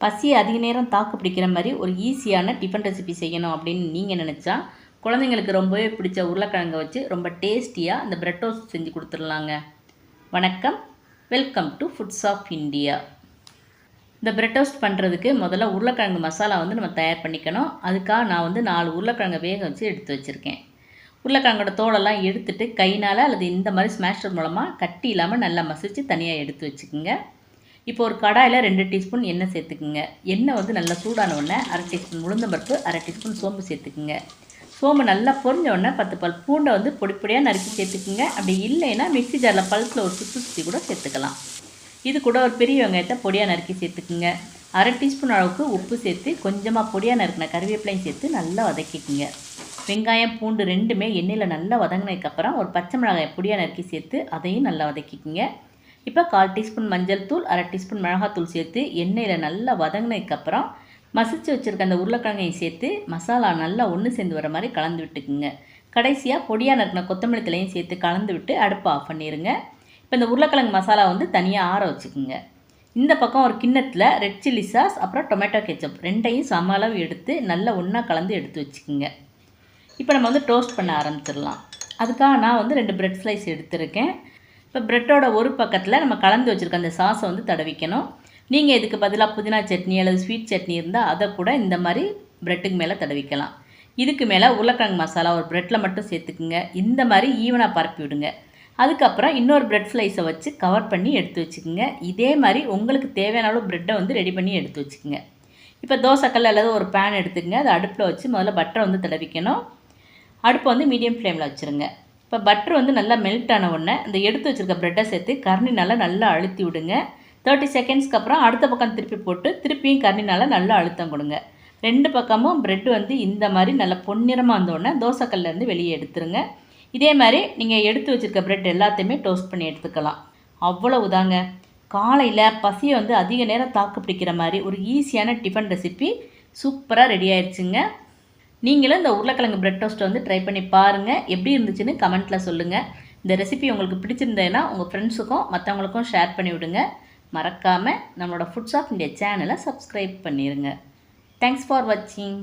பசி அதிக நேரம் தாக்கு பிடிக்கிற மாதிரி ஒரு ஈஸியான டிஃபன் ரெசிபி செய்யணும் அப்படின்னு நீங்கள் நினச்சா குழந்தைங்களுக்கு ரொம்பவே பிடிச்ச உருளைக்கிழங்கை வச்சு ரொம்ப டேஸ்டியாக இந்த பிரெட் டோஸ்ட் செஞ்சு கொடுத்துடலாங்க. வணக்கம், welcome to foods of India. இந்த பிரெட் டோஸ்ட் பண்ணுறதுக்கு முதல்ல உருளைக்கிழங்கு மசாலா நம்ம தயார் பண்ணிக்கணும். அதுக்காக நான் 4 உருளைக்கிழங்கை வேக வச்சு எடுத்து வச்சுருக்கேன். உருளைக்கிழங்கோட தோலெல்லாம் எடுத்துட்டு கைனால் அல்லது இந்த மாதிரி ஸ்மாஷர் மூலமாக கட்டி இல்லாமல் நல்லா மசிச்சு தனியாக எடுத்து வச்சுக்கோங்க. இப்போ ஒரு கடாயில் 2 டீஸ்பூன் எண்ணெய் சேர்த்துக்குங்க. எண்ணெய் நல்லா சூடான உடனே 1/2 டீஸ்பூன் உளுந்தம்பருப்பு, 1/2 டீஸ்பூன் சோம்பு சேர்த்துக்குங்க. சோம்பு நல்லா பொரிஞ்ச உடனே 10 பல் பூண்டை பொடிப்பொடியாக நறுக்கி சேர்த்துக்குங்க. அப்படி இல்லைன்னா மிக்ஸி ஜாரில் பல்ஸில் ஒரு சுற்றி கூட சேர்த்துக்கலாம். இது கூட ஒரு பெரிய வெங்காயத்தை பொடியாக நறுக்கி சேர்த்துக்குங்க. 1/2 டீஸ்பூன் அளவுக்கு உப்பு சேர்த்து கொஞ்சமாக பொடியாக நறுக்கின கருவேப்பிலையும் சேர்த்து நல்லா வதக்கிக்குங்க. வெங்காயம் பூண்டு ரெண்டுமே எண்ணெயில் நல்லா வதங்கினதுக்கப்புறம் ஒரு பச்சை மிளகாயை பொடியாக நறுக்கி சேர்த்து அதையும் நல்லா வதக்கிக்குங்க. இப்போ 1/4 டீஸ்பூன் மஞ்சள் தூள், 1/2 டீஸ்பூன் மிளகாத்தூள் சேர்த்து எண்ணெயில் நல்லா வதங்கினதுக்கப்புறம் மசிச்சு வச்சுருக்க அந்த உருளைக்கிழங்கையும் சேர்த்து மசாலா நல்லா ஒன்று சேர்ந்து வர மாதிரி கலந்து விட்டுக்குங்க. கடைசியாக பொடியாக நறுக்கின கொத்தமல்லி தலையும் சேர்த்து கலந்து விட்டு அடுப்பை ஆஃப் பண்ணிடுங்க. இப்போ இந்த உருளைக்கிழங்கு மசாலா தனியாக ஆற வச்சுக்குங்க. இந்த பக்கம் ஒரு கிண்ணத்தில் ரெட் சில்லி சாஸ் அப்புறம் டொமேட்டோ கெச்சப் ரெண்டையும் சம அளவு எடுத்து நல்லா ஒன்றா கலந்து எடுத்து வச்சுக்குங்க. இப்போ நம்ம டோஸ்ட் பண்ண ஆரம்பிச்சிடலாம். அதுக்காக நான் 2 பிரெட் ஸ்லைஸ் எடுத்திருக்கேன். இப்போ பிரெட்டோட ஒரு பக்கத்தில் நம்ம கலந்து வச்சுருக்க அந்த சாஸை தடவிக்கணும். நீங்கள் இதுக்கு பதிலாக புதினா சட்னி அல்லது ஸ்வீட் சட்னி இருந்தால் அதை கூட இந்த மாதிரி பிரெட்டுக்கு மேலே தடவிக்கலாம். இதுக்கு மேலே உருளைக்கிழங்கு மசாலா ஒரு பிரெட்டில் மட்டும் சேர்த்துக்குங்க. இந்த மாதிரி ஈவனாக பரப்பி விடுங்க. அதுக்கப்புறம் இன்னொரு பிரெட் ஸ்லைஸை வச்சு கவர் பண்ணி எடுத்து வச்சுக்கோங்க. இதே மாதிரி உங்களுக்கு தேவையான அளவு பிரெட்டை ரெடி பண்ணி எடுத்து வச்சுக்கோங்க. இப்போ தோசைக்கல் அல்லது ஒரு பேன் எடுத்துக்கங்க. அதை அடுப்பில் வச்சு முதல்ல பட்டரை தடவிக்கணும். அடுப்பை மீடியம் ஃப்ளேமில் வச்சுருங்க. இப்போ பட்டர் நல்லா மெல்ட் ஆன உடனே இந்த எடுத்து வச்சுருக்க ப்ரெட்டை சேர்த்து கரண்டினால் நல்லா அழுத்தி விடுங்க. 30 செகண்ட்ஸ்க்கு அப்புறம் அடுத்த பக்கம் திருப்பி போட்டு திருப்பியும் கரண்டினால் நல்லா அழுத்தம் கொடுங்க. 2 பக்கமும் ப்ரெட்டு இந்த மாதிரி நல்லா பொன்னிறமாக வந்தோடனே தோசைக்கல்லேருந்து வெளியே எடுத்துருங்க. இதே மாதிரி நீங்கள் எடுத்து வச்சுருக்க ப்ரெட் எல்லாத்தையுமே டோஸ்ட் பண்ணி எடுத்துக்கலாம். அவ்வளவுதாங்க. காலையில் பசியை அதிக நேரம் தாக்கு பிடிக்கிற மாதிரி ஒரு ஈஸியான டிஃபன் ரெசிபி சூப்பராக ரெடி ஆயிடுச்சுங்க. நீங்களும் இந்த உருளைக்கிழங்கு பிரெட் டோஸ்ட்டை ட்ரை பண்ணி பாருங்கள். எப்படி இருந்துச்சுன்னு கமெண்ட்டில் சொல்லுங்கள். இந்த ரெசிபி உங்களுக்கு பிடிச்சிருந்தேன்னா உங்கள் ஃப்ரெண்ட்ஸுக்கும் மற்றவங்களுக்கும் ஷேர் பண்ணி விடுங்க. மறக்காமல் நம்மளோட ஃபுட்ஸ் ஆஃப் இந்தியா சேனலை சப்ஸ்கிரைப் பண்ணிடுங்க. தேங்க்ஸ் ஃபார் வாட்சிங்.